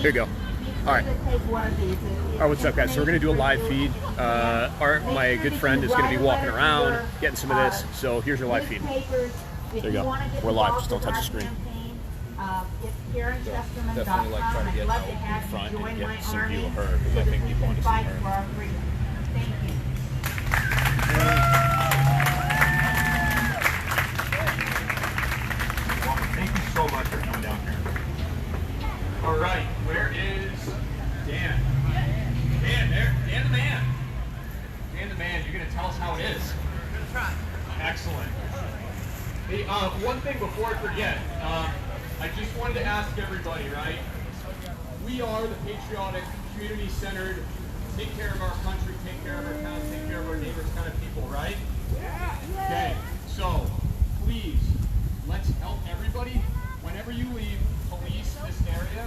Here you go. All right. What's up, guys? So we're going to do a live feed. My good friend is going to be walking around, getting some of this. So here's your live feed. There you go. We're live. Just don't touch the screen. Definitely like try to get out in front and get some view of her, because I think people want to see her. Thank you so much for coming down here. All right, where is Dan? Dan the man. Dan the man, you're going to tell us how it is. I'm going to try. Excellent. Hey, one thing before I forget, I just wanted to ask everybody, right? We are the patriotic, community-centered, take care of our country, take care of our town, take care of our neighbors kind of people, right? Yeah. Okay, so please, let's help everybody. Whenever you leave, police this area,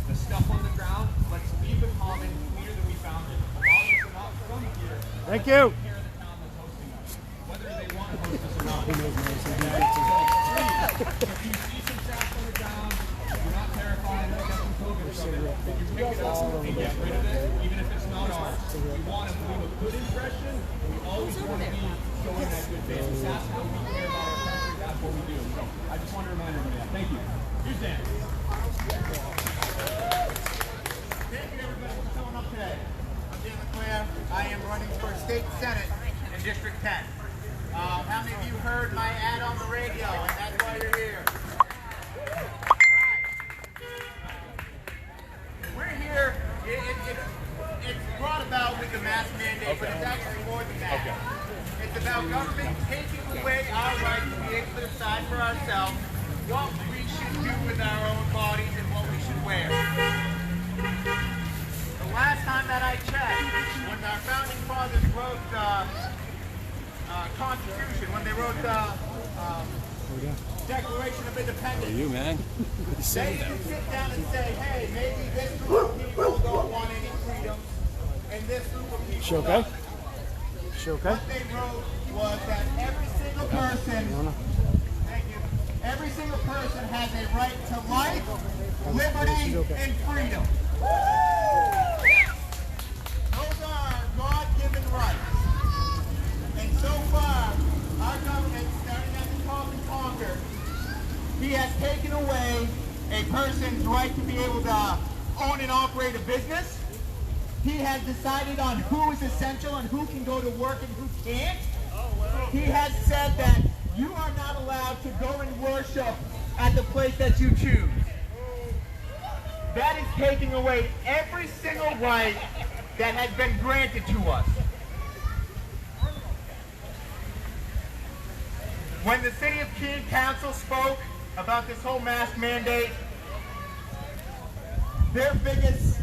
the stuff on the ground, let's leave the common cleaner than we found it. A lot of us are not from here. Thank you. Take care of the town that's hosting us, whether they want to host us or not. Okay? So please, if you see some trash on the ground, you're not terrified, you got some COVID from it, if you pick it up and get rid of it, even if it's not ours. We want to leave a good impression, and we always want to be showing that good face. That's how we care about our country, that's what we do. So I just want to remind everybody that. Thank you. Here's Dan. Thank you, everybody, for showing up today. I'm Dan LeClaire. I am running for State Senate in District 10. How many of you heard my ad on the radio, and that's why you're here? We're here. It's brought about with the mask mandate, but it's actually more than that. It's about government taking away our right to be able to decide for ourselves what we should do with our own bodies and what we should wear. The last time that I checked, when our founding fathers wrote the Constitution, when they wrote the Declaration of Independence, You, man. they didn't sit down and say, hey, maybe this group of people don't want any freedoms, and this group of people She okay? does. She okay? What they wrote was that every single person, thank you, every single person has a right to life, liberty, and freedom. Those are our God-given rights. And so far, our government, starting at the top and conquer, he has taken away a person's right to be able to own and operate a business. He has decided on who is essential and who can go to work and who can't. He has said that you are not allowed to go and worship at the place that you choose. That is taking away every single right that has been granted to us. When the City of Keene Council spoke about this whole mask mandate, their biggest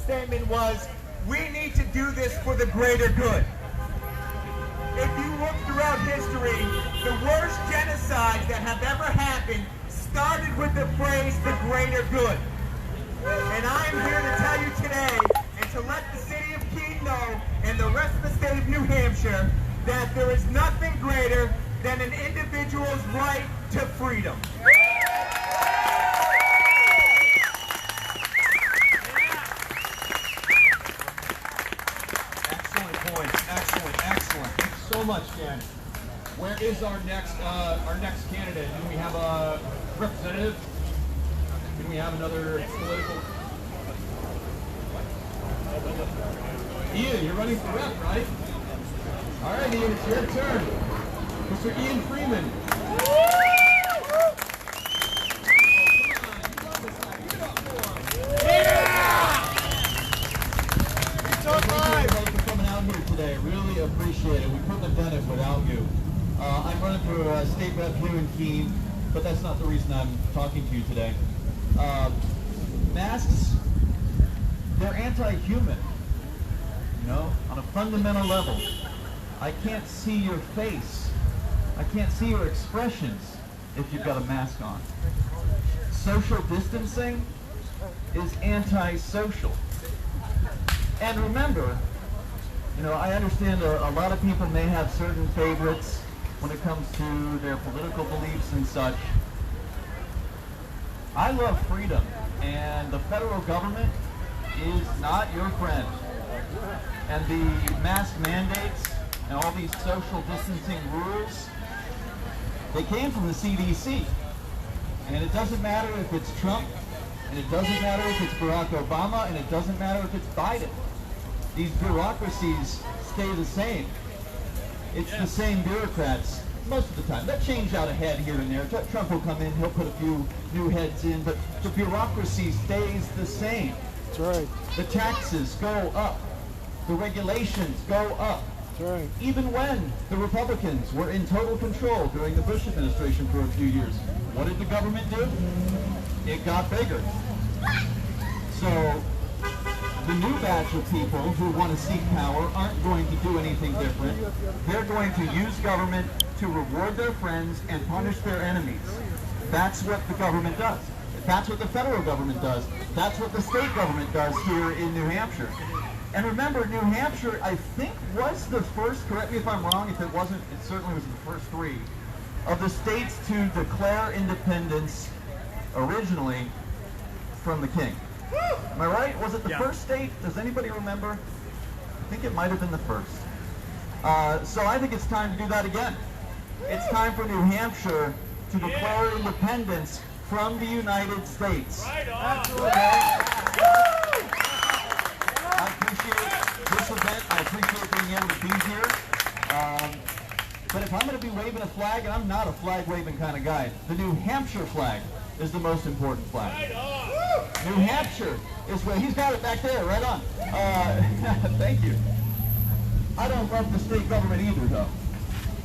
statement was, we need to do this for the greater good. If you look throughout history, the worst genocides that have ever happened started with the phrase, the greater good. And I am here to tell you today, and to let the City of Keene know, and the rest of the state of New Hampshire, that there is nothing greater than an individual's right to freedom. Excellent points. Excellent. Thanks so much, Dan. Where is our next candidate? Do we have a representative? Do we have another political? Ian, you're running for rep, right? All right, Ian, it's your turn. Mr. Ian Freeman. Today. Really appreciate it. We couldn't have done it without you. I'm running for state rep here in Keene, but that's not the reason I'm talking to you today. Masks, they're anti-human, you know, on a fundamental level. I can't see your face. I can't see your expressions if you've got a mask on. Social distancing is anti-social. And remember, you know, I understand a lot of people may have certain favorites when it comes to their political beliefs and such. I love freedom, and the federal government is not your friend. And the mask mandates and all these social distancing rules, they came from the CDC. And it doesn't matter if it's Trump, and it doesn't matter if it's Barack Obama, and it doesn't matter if it's Biden. These bureaucracies stay the same. It's the same bureaucrats most of the time. They'll change out a head here and there. Trump will come in, he'll put a few new heads in, but the bureaucracy stays the same. That's right. The taxes go up. The regulations go up. That's right. Even when the Republicans were in total control during the Bush administration for a few years, what did the government do? It got bigger. So the new batch of people who want to seek power aren't going to do anything different. They're going to use government to reward their friends and punish their enemies. That's what the government does. That's what the federal government does. That's what the state government does here in New Hampshire. And remember, New Hampshire, I think, was the first, correct me if I'm wrong, if it wasn't, it certainly was the first three, of the states to declare independence originally from the king. Am I right? Was it the first state? Does anybody remember? I think it might have been the first. So I think it's time to do that again. It's time for New Hampshire to declare independence from the United States. Right on. I appreciate this event. I appreciate being able to be here. But if I'm going to be waving a flag, and I'm not a flag-waving kind of guy, the New Hampshire flag is the most important flag. Right on. New Hampshire is where, he's got it back there, right on. Thank you. I don't love the state government either, though,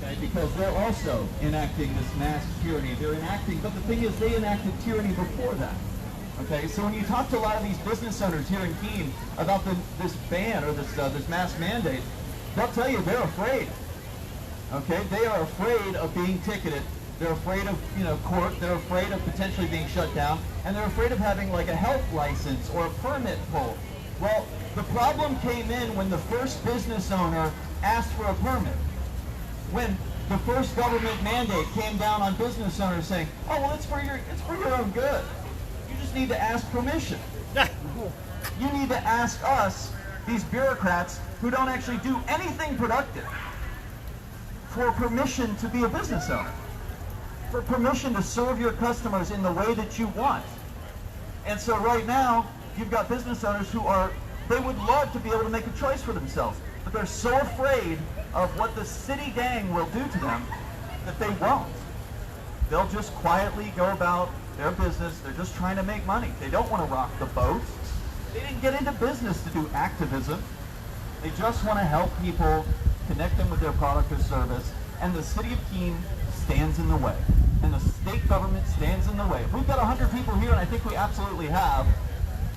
okay, because they're also enacting this mass tyranny. They're enacting, but the thing is, they enacted tyranny before that. Okay, so when you talk to a lot of these business owners here in Keene about this ban or this mask mandate, they'll tell you they're afraid. Okay, they are afraid of being ticketed. They're afraid of, court. They're afraid of potentially being shut down, and they're afraid of having like a health license or a permit pulled. Well, the problem came in when the first business owner asked for a permit. When the first government mandate came down on business owners saying, "Oh, well, it's for your own good. You just need to ask permission. You need to ask us, these bureaucrats who don't actually do anything productive, for permission to be a business owner, for permission to serve your customers in the way that you want." And so right now, you've got business owners who they would love to be able to make a choice for themselves, but they're so afraid of what the city gang will do to them that they won't. They'll just quietly go about their business. They're just trying to make money. They don't want to rock the boat. They didn't get into business to do activism. They just want to help people, connect them with their product or service, and the city of Keene stands in the way, and the state government stands in the way. If we've got 100 people here, and I think we absolutely have,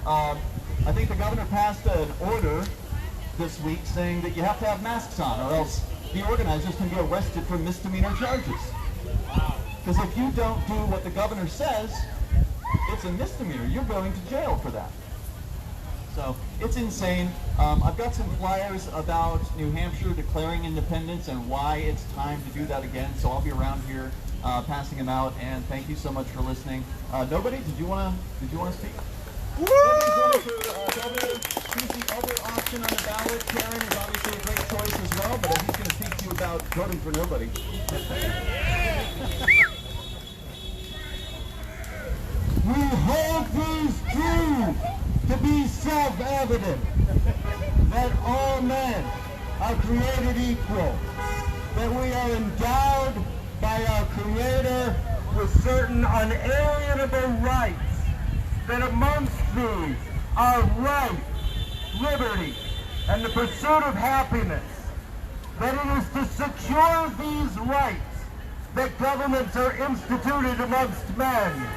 I think the governor passed an order this week saying that you have to have masks on, or else the organizers can be arrested for misdemeanor charges. Because if you don't do what the governor says, it's a misdemeanor. You're going to jail for that. So it's insane. I've got some flyers about New Hampshire declaring independence and why it's time to do that again. So I'll be around here passing them out. And thank you so much for listening. Nobody, did you want to speak? Nobody's running for governor. He's the other option on the ballot. Karen is obviously a great choice as well, but he's going to speak to you about voting for nobody. We hold these truths to be self-evident, that all men are created equal, that we are endowed by our Creator with certain unalienable rights, that amongst these are life, liberty, and the pursuit of happiness, that it is to secure these rights that governments are instituted amongst men,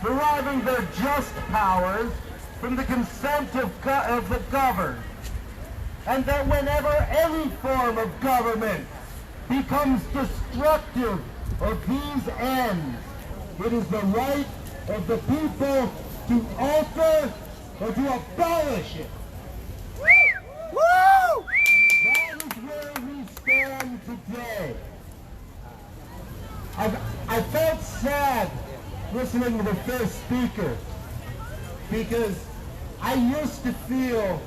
deriving their just powers from the consent of the governed, and that whenever any form of government becomes destructive of these ends, it is the right of the people to alter or to abolish it. Woo! That is where we stand today. I felt sad listening to the first speaker, because I used to feel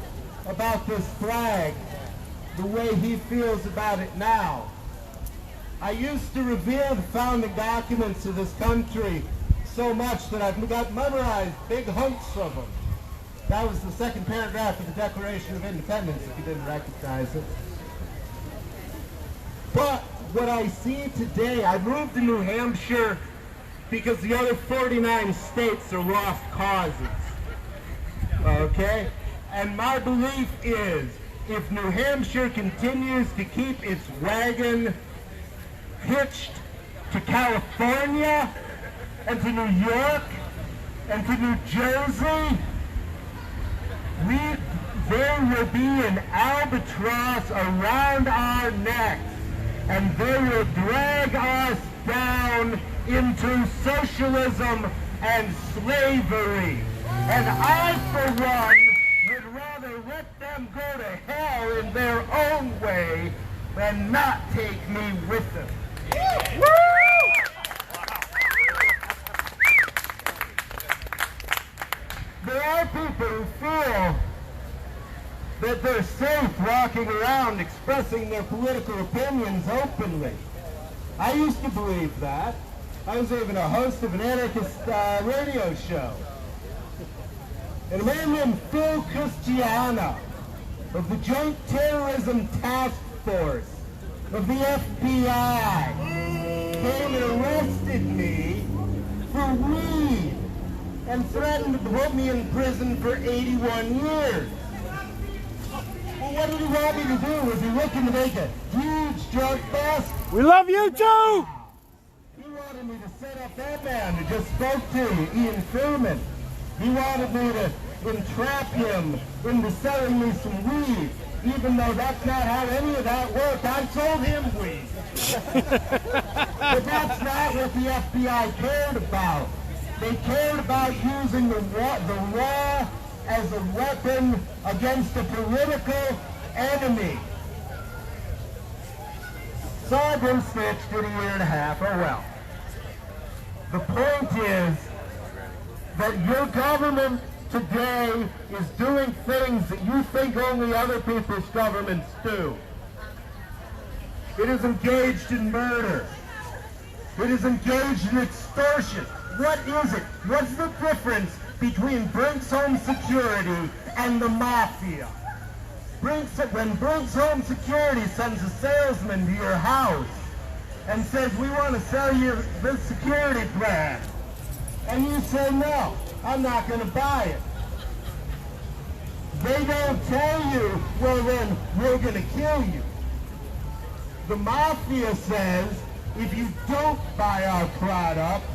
about this flag the way he feels about it now. I used to revere the founding documents of this country so much that I've got memorized big hunks of them. That was the second paragraph of the Declaration of Independence, if you didn't recognize it. But what I see today, I moved to New Hampshire because the other 49 states are lost causes. Okay? And my belief is, if New Hampshire continues to keep its wagon hitched to California and to New York and to New Jersey, there will be an albatross around our necks, and they will drag us down into socialism and slavery. And I, for one, would rather let them go to hell in their own way than not take me with them. Woo! There are people who feel that they're safe walking around expressing their political opinions openly. I used to believe that. I was even a host of an anarchist radio show. And a man named Phil Christiana of the Joint Terrorism Task Force of the FBI came and arrested me for weed and threatened to put me in prison for 81 years. Well, what did he want me to do? Was he looking to make a huge drug bust? We love you too! He wanted me to set up that man who just spoke to you, Ian Freeman. He wanted me to entrap him into selling me some weed, even though that's not how any of that worked. I sold him weed. But that's not what the FBI cared about. They cared about using the law as a weapon against a political enemy. So I've been snitched in a year and a half. Oh well. The point is that your government today is doing things that you think only other people's governments do. It is engaged in murder. It is engaged in extortion. What is it? What's the difference between Brinks Home Security and the mafia? When Brinks Home Security sends a salesman to your house and says, we want to sell you this security plan, and you say, no, I'm not going to buy it. They don't tell you, well then, we're going to kill you. The mafia says, if you don't buy our product,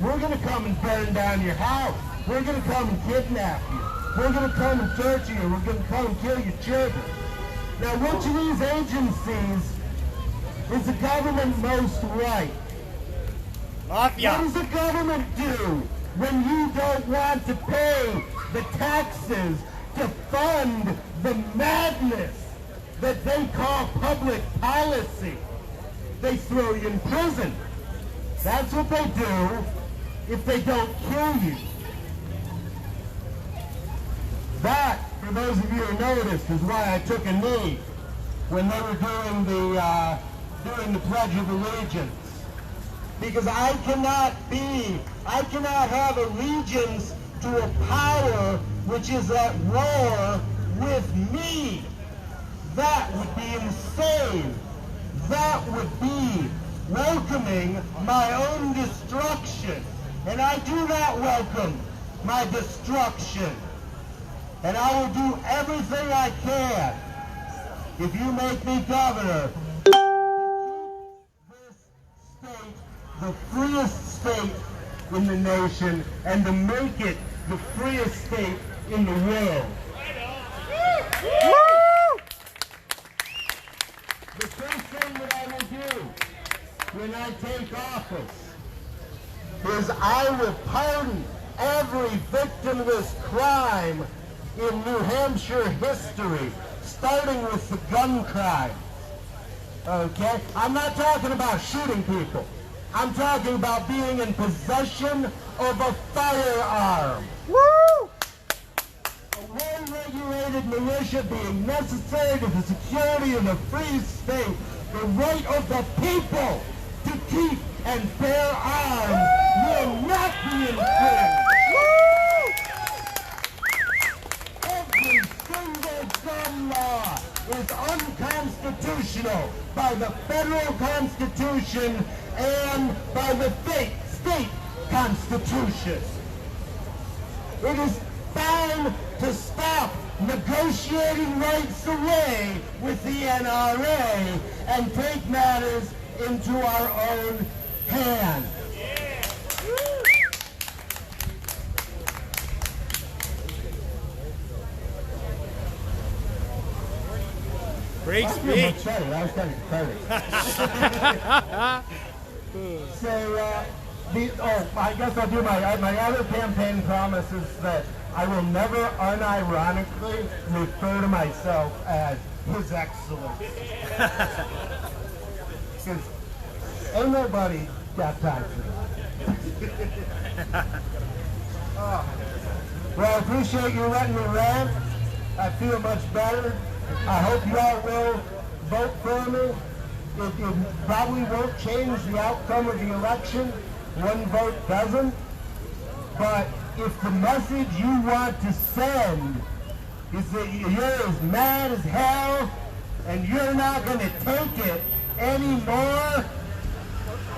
we're going to come and burn down your house. We're going to come and kidnap you. We're going to come and torture you. We're going to come and kill your children. Now, which of these agencies is the government most like? Mafia. What does the government do when you don't want to pay the taxes to fund the madness that they call public policy? They throw you in prison. That's what they do if they don't kill you. That, for those of you who noticed, is why I took a knee when they were doing the Pledge of Allegiance. Because I cannot have allegiance to a power which is at war with me. That would be insane. That would be welcoming my own destruction. And I do not welcome my destruction. And I will do everything I can, if you make me governor, to keep this state the freest state in the nation and to make it the freest state in the world. The first thing that I will do when I take office is I will pardon every victimless crime in New Hampshire history, starting with the gun crime. Okay? I'm not talking about shooting people. I'm talking about being in possession of a firearm. Woo! A well-regulated militia being necessary to the security of a free state, the right of the people to keep and bear arms will not be infringed. Every single gun law is unconstitutional by the federal constitution and by the state constitution. It is time to stop negotiating rights away with the NRA and take matters into our own hands. Great speech. I was kind of excited. So, I guess I'll do my other campaign promise is that I will never unironically refer to myself as His Excellency. Since ain't nobody got time for that. Well, I appreciate you letting me rant. I feel much better. I hope you all will vote for me. It probably won't change the outcome of the election. One vote doesn't. But if the message you want to send is that you're as mad as hell and you're not going to take it anymore,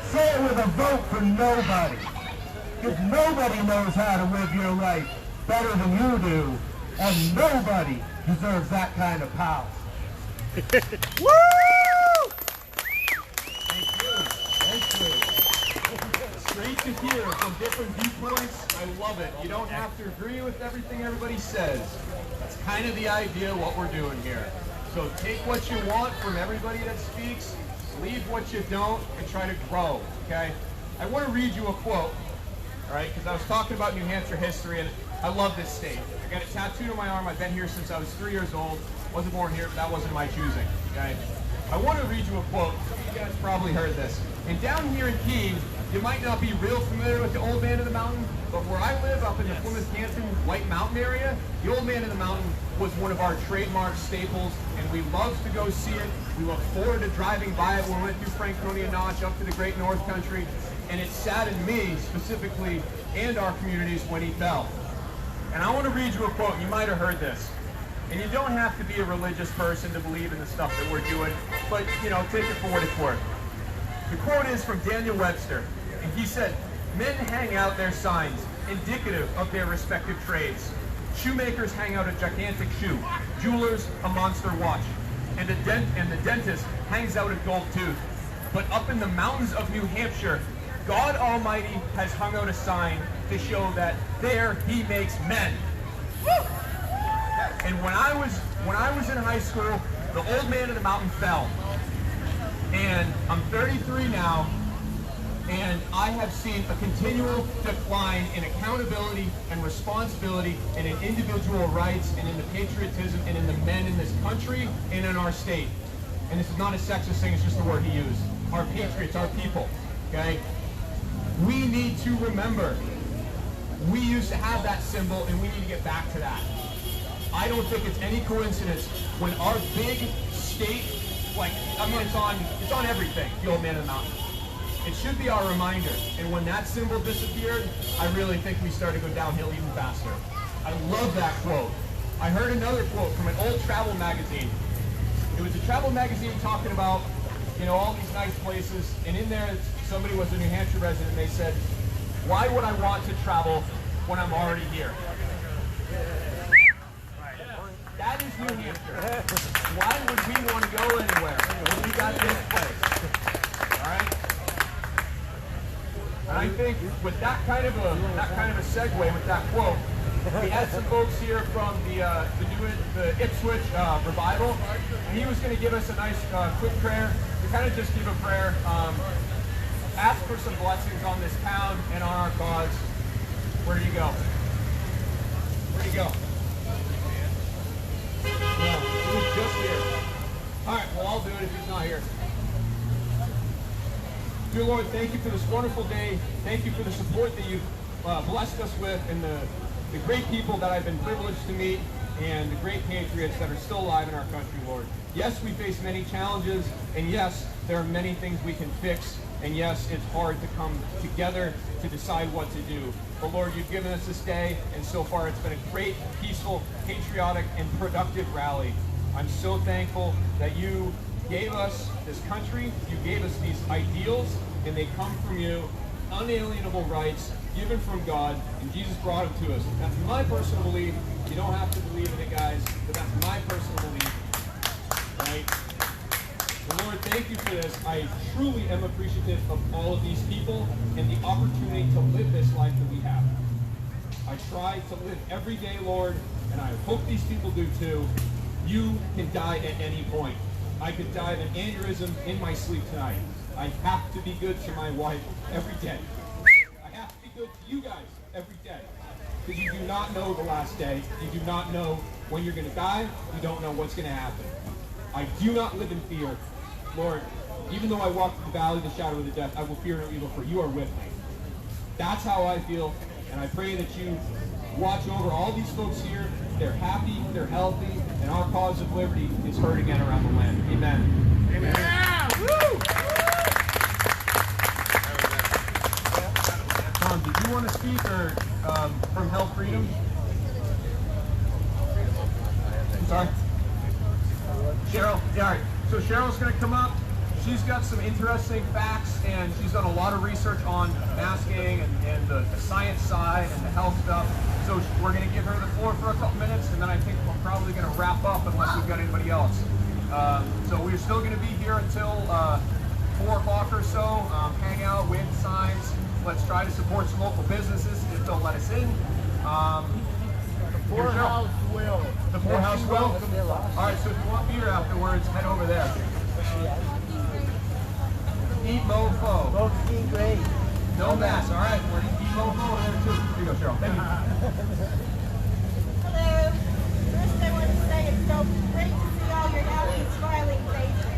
say it with a vote for nobody. Because nobody knows how to live your life better than you do, and nobody deserves that kind of power. Woo! Thank you. Great to hear from different viewpoints. I love it. You don't have to agree with everything everybody says. That's kind of the idea of what we're doing here. So take what you want from everybody that speaks, leave what you don't, and try to grow, okay? I want to read you a quote, all right, because I was talking about New Hampshire history, and I love this state. I got it tattooed on my arm. I've been here since I was 3 years old. Wasn't born here, but that wasn't my choosing, okay? I want to read you a quote. You guys probably heard this. And down here in Keene, you might not be real familiar with the Old Man of the Mountain, but where I live up in the Plymouth Canton White Mountain area, the Old Man of the Mountain was one of our trademark staples, and we love to go see it. We look forward to driving by it when we went through Franconia Notch up to the Great North Country, and it saddened me specifically and our communities when he fell. And I want to read you a quote. You might have heard this. And you don't have to be a religious person to believe in the stuff that we're doing, but, you know, take it for what it's worth. The quote is from Daniel Webster, and he said, "Men hang out their signs, indicative of their respective trades. Shoemakers hang out a gigantic shoe, jewelers a monster watch, and the dentist hangs out a gold tooth. But up in the mountains of New Hampshire, God Almighty has hung out a sign to show that there He makes men." Woo! And when I was in high school, the Old Man of the Mountain fell. And I'm 33 now, and I have seen a continual decline in accountability and responsibility and in individual rights and in the patriotism and in the men in this country and in our state. And this is not a sexist thing, it's just the word he used. Our patriots, our people, okay? We need to remember, we used to have that symbol and we need to get back to that. I don't think it's any coincidence when our big state, like, I mean, it's on everything, the Old Man of the Mountain. It should be our reminder. And when that symbol disappeared, I really think we started to go downhill even faster. I love that quote. I heard another quote from an old travel magazine. It was a travel magazine talking about, you know, all these nice places. And in there, somebody was a New Hampshire resident, and they said, "Why would I want to travel when I'm already here?" That is New Hampshire. Why would we want to go anywhere when we got this place? All right. And I think with that kind of a segue with that quote, we had some folks here from the Ipswich revival, and he was going to give us a nice quick prayer. To kind of just give a prayer, ask for some blessings on this town and on our cause. Where do you go? Where do you go? No, he was just here. All right, well, I'll do it if he's not here. Dear Lord, thank you for this wonderful day. Thank you for the support that you've blessed us with, and the great people that I've been privileged to meet, and the great patriots that are still alive in our country, Lord. Yes, we face many challenges, and yes, there are many things we can fix, and yes, it's hard to come together to decide what to do. But Lord, you've given us this day, and so far it's been a great, peaceful, patriotic, and productive rally. I'm so thankful that you gave us this country, you gave us these ideals, and they come from you, unalienable rights given from God, and Jesus brought them to us. That's my personal belief. You don't have to believe in it, guys, but that's my personal belief, right? And Lord, thank you for this. I truly am appreciative of all of these people and the opportunity to live this life that we have. I try to live every day, Lord, and I hope these people do too. You can die at any point. I could die of an aneurysm in my sleep tonight. I have to be good to my wife every day. I have to be good to you guys every day. Because you do not know the last day. You do not know when you're going to die. You don't know what's going to happen. I do not live in fear. Lord, even though I walk through the valley of the shadow of the death, I will fear no evil, for you are with me. That's how I feel, and I pray that you watch over all these folks here. They're happy, they're healthy, and our cause of liberty is hurting and around the land. Amen. Amen. Yeah! Woo! Tom, did you want to speak or from Health Freedom? Sorry. Cheryl, yeah, all right. So Cheryl's going to come up. She's got some interesting facts, and she's done a lot of research on masking and the science side and the health stuff. So we're going to give her the floor for a couple minutes, and then I think we're probably going to wrap up unless we've got anybody else. So we're still going to be here until 4 o'clock or so. Hang out, wave signs. Let's try to support some local businesses if they'll let us in. The poorhouse will. The poorhouse will? All right, so if you want beer afterwards, head over there. Eat mofo. Both eat great. No mess. All right, we're going to eat mofo over there too. Here you go, Cheryl. Thank you. Hello. First I want to say it's so great to see all your happy, smiling faces.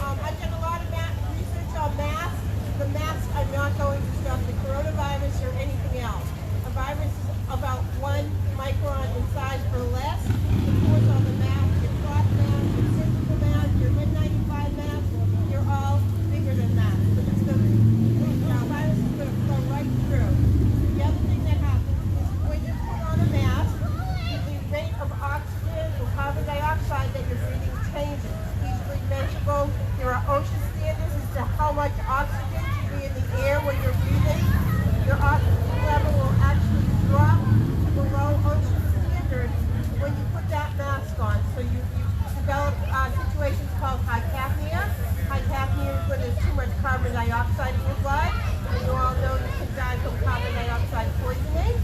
I've done a lot of research on masks. The masks are not going to stop the coronavirus or anything else. A virus is about 1 micron in size or less. Of course, on the mask, your cloth mask, your surgical mask, your N95 mask, you're all bigger than that. The virus is going to flow right through. The other thing that happens is when you put on a mask, the rate of oxygen or carbon dioxide that you're breathing changes. It's easily measurable. There are OSHA standards as to how much oxygen should be in the air when you're breathing. Your oxygen level will actually drop below OSHA standards when you put that mask on. So you develop situations called hypapnea. Hypapnea is when there's too much carbon dioxide in your blood. And you all know you can die from carbon dioxide poisoning.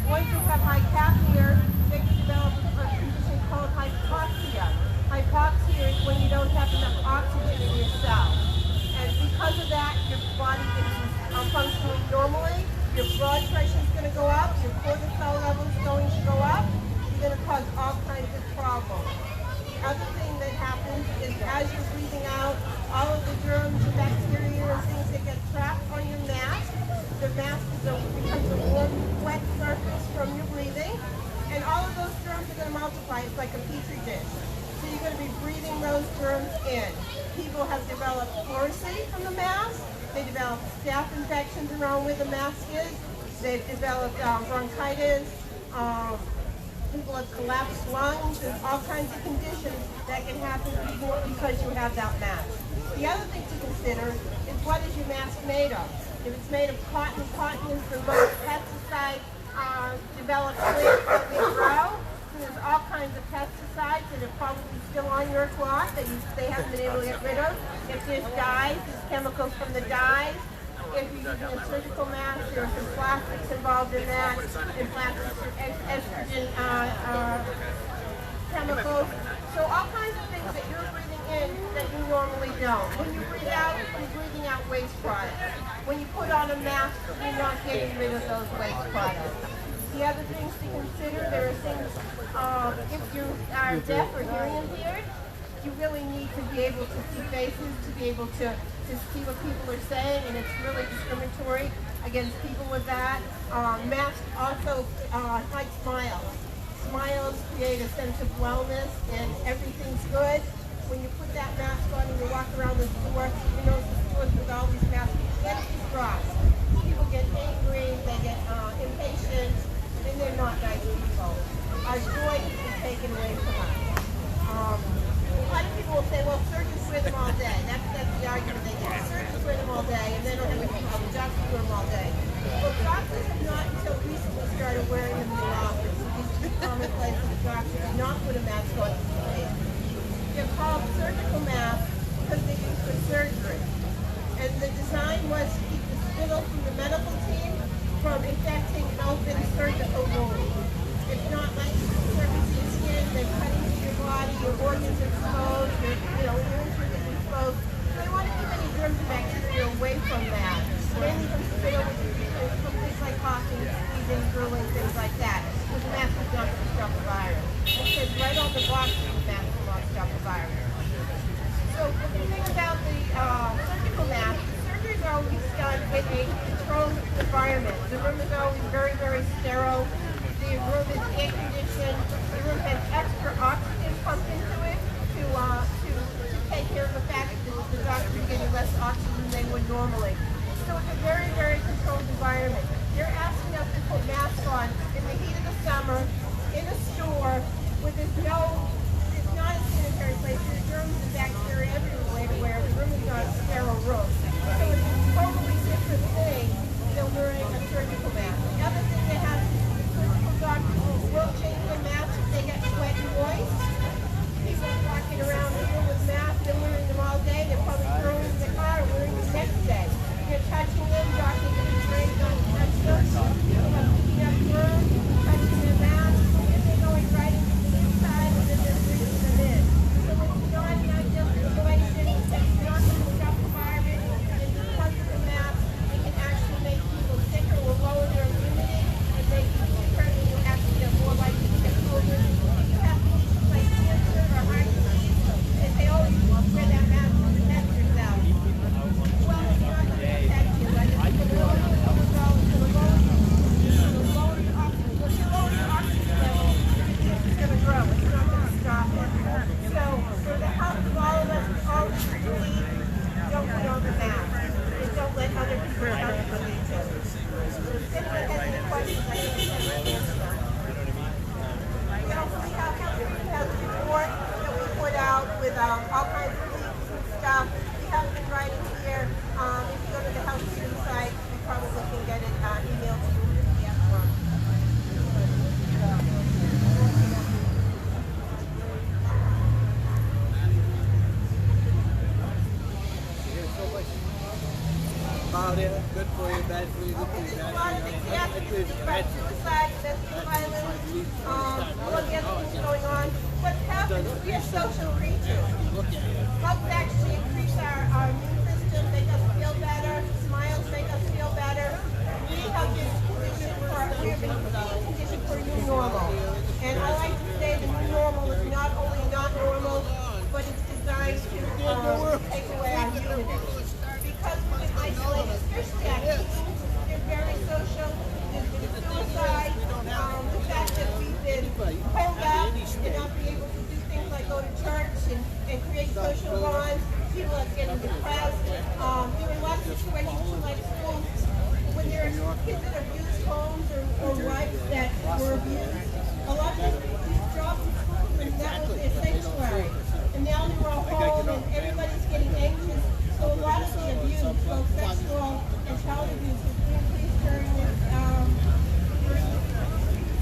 Once you have hypapnea, then you develop a condition called hypoxia. Hypoxia is when you don't have enough oxygen in your cells. And because of that, your body isn't functioning normally. Your blood pressure is going to go up. Your cortisol level is going to go up. You're going to cause all kinds of problems. The other thing that happens is as you're breathing out, all of the germs and bacteria and things that get trapped on your mask, the mask becomes a warm, wet surface from your breathing, and all of those germs are going to multiply. It's like a petri dish. So you're going to be breathing those germs in. People have developed pleurisy from the mask. They develop staph infections around where the mask is. They've developed bronchitis. People have collapsed lungs and all kinds of conditions that can happen because you have that mask. The other thing to consider is what is your mask made of? If it's made of cotton, cotton is the most pesticide developed plant that we grow. There's all kinds of pesticides that are probably still on your cloth that they haven't been able to get rid of. If there's dyes, there's chemicals from the dyes. If you're using a surgical mask, there's some plastics involved in that, and plastics are estrogen chemicals. So all kinds of things that you're breathing in that you normally don't. When you breathe out, you're breathing out waste products. When you put on a mask, you're not getting rid of those waste products. The other things to consider, there are things, if you are deaf or hearing impaired, you really need to be able to see faces, to be able to see what people are saying, and it's really discriminatory against people with that. Masks also hide smiles. Smiles create a sense of wellness and everything's good. When you put that mask on and you walk around the store, you know the stores with all these masks, empty straws. People get angry, they get impatient, and they're not nice people. Our joy has been taken away from us. A lot of people will say, well, surgeons wear them all day. That's the argument they get. Surgeons wear them all day, and they don't have any problem. Doctors wear them all day. Well, doctors have not until recently started wearing them in the office. It used to be commonplace that doctors did not put a mask on to sleep. They're called surgical masks because they're used for surgery. And the design was to keep the spittle from the medical team from infecting an open surgical wound. It's not like surfacing your skin, they're cutting into your body, your organs are exposed, your injury is exposed. So they want to keep any germs and bacteria away from that. Mainly from spittle, from things like coughing, sneezing, drooling, things like that. Because the mask is not going to stop the virus. It says right on the box that the mask will not stop the virus. So the thing about the surgical mask, the surgery is always done in a controlled environment. The room is always very, very sterile. The room is air conditioned. The room has extra oxygen pumped into it to take care of the fact that the doctors are getting less oxygen than they would normally. So it's a very, very controlled environment. They're asking us to put masks on in the heat of the summer, in a store, where it's not a sanitary place. There's germs and bacteria everywhere. The room is not a sterile room. So it's a totally different thing than wearing a surgical mask. The other thing they have is surgical doctors will change their masks if they get sweat and moist. People are walking around here with masks, they're wearing them all day. They're probably throwing them in the car and wearing them next day. You're touching them, doctors are trained not to touch them. People are picking up germs, touching their masks, and they're going right into the inside and then they're bringing them in. So it's not an ideal situation. It's not going to stop the virus. And because of the mask, it can actually make people sicker or lower their immunity and make you sicker and you actually get more likely to get COVID. You have conditions like cancer or heart disease, and they always wear that mask to protect yourself. Well, it's not going to protect you, but it's going to lower your cortisol, it's going to lower your oxygen. When you lower your oxygen level, it's going to grow. It's not going to stop it. So, for the health of all of us, all of us, please don't put on the mask. And don't let other people tell you what they do. If anyone has any questions, I can answer them. We also have a report that we put out with all kinds of links and stuff. We have it in writing here. If you go to the Health Freedom site, you probably can get it emailed to you in the PDF form. Good for you, bad for you, good for you, There's a bad lot of things we have to do about suicide, domestic violence, all the other things going on. What happens is we are social creatures. Hugs actually increase our immune system, make us feel better. Smiles make us feel better. We have this condition we have been conditioned for a new normal. And I like to say the new normal is not only not normal, but it's designed to take away our unity. Because we've been isolated, especially our teens, they're very social. There's been suicide. The fact that we've been pulled up and not be able to do things like go to church and create social bonds. People are getting depressed. There are lots of situations too, like schools, when there are kids that abuse homes or wives that were abused. A lot of them used jobs in schools and that was their sanctuary. And now they're all home and everybody's getting anxious. So a lot of the abuse, both sexual and child abuse, has increased during this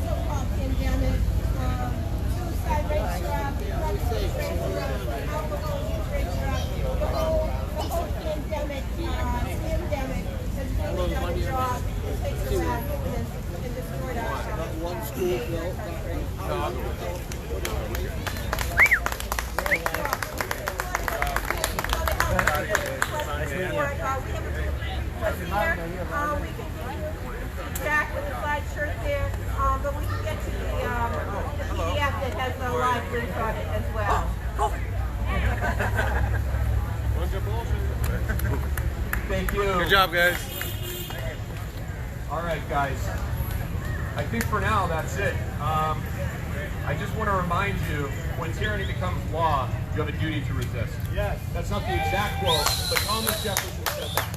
so-called pandemic. Suicide rates are up, drug abuse rates are up, alcohol abuse rates are up. The whole pandemic, pandemic has really done a job to take us out and destroy our one school built. We can give you Jack with a side shirt there, but we can get to the PDF that has the live link on it as well. Thank you. Good job, guys. right, guys. I think for now that's it. I just want to remind you, when tyranny becomes law, you have a duty to resist. Yes. That's not the exact quote, but Thomas Jefferson said that.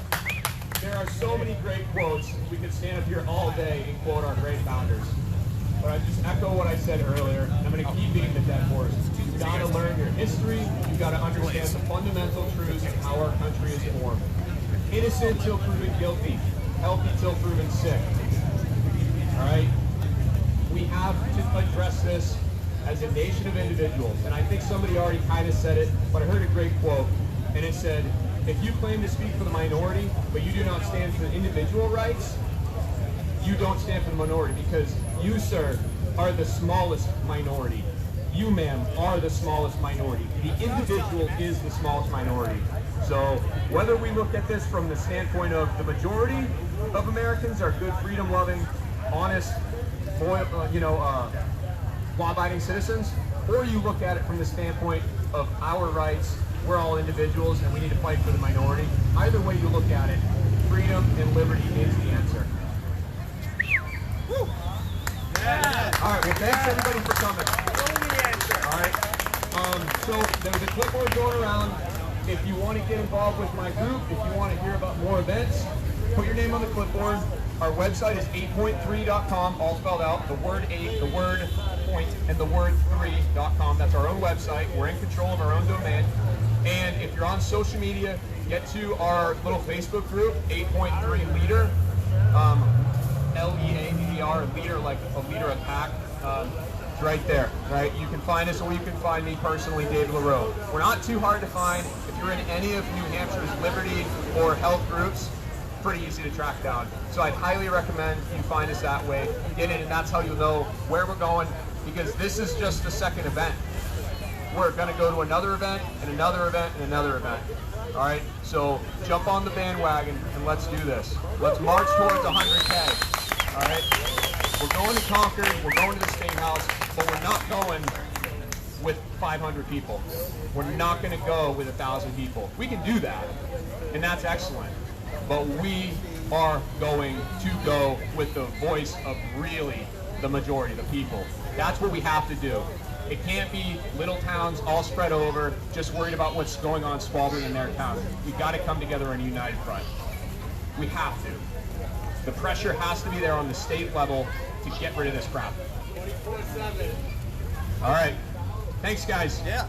There are so many great quotes. We could stand up here all day and quote our great founders. But I just echo what I said earlier, and I'm going to keep beating the dead horse. You've got to learn your history. You've got to understand the fundamental truths of how our country is formed. Innocent till proven guilty. Healthy till proven sick. All right? We have to address this as a nation of individuals. And I think somebody already kind of said it, but I heard a great quote, and it said, if you claim to speak for the minority, but you do not stand for individual rights, you don't stand for the minority, because you, sir, are the smallest minority. You, ma'am, are the smallest minority. The individual is the smallest minority. So whether we look at this from the standpoint of the majority of Americans are good, freedom-loving, honest, law-abiding citizens, or you look at it from the standpoint of our rights, we're all individuals and we need to fight for the minority. Either way you look at it, freedom and liberty is the answer. Woo. Yeah. All right, well, thanks everybody for coming. All right, so there's a clipboard going around. If you want to get involved with my group, if you want to hear about more events, put your name on the clipboard. Our website is 8.3.com, all spelled out, the word 8, the word point, and the word 3.com. That's our own website. We're in control of our own domain. And if you're on social media, get to our little Facebook group, 8.3 Leader, L-E-A-D-E-R, leader, like a leader of pack. It's right there, right? You can find us, or you can find me personally, David LaRoe. We're not too hard to find. If you're in any of New Hampshire's Liberty or health groups, pretty easy to track down. So I'd highly recommend you find us that way. Get in, and that's how you'll know where we're going, because this is just the second event. We're going to go to another event, and another event, and another event. All right? So jump on the bandwagon, and let's do this. Let's march towards 100K. All right? We're going to Concord, we're going to the State House, but we're not going with 500 people. We're not going to go with 1,000 people. We can do that, and that's excellent. But we are going to go with the voice of really the majority, the people. That's what we have to do. It can't be little towns all spread over, just worried about what's going on Spalding in their town. We've got to come together in a united front. We have to. The pressure has to be there on the state level to get rid of this crap. 24/7. All right. Thanks, guys. Yeah.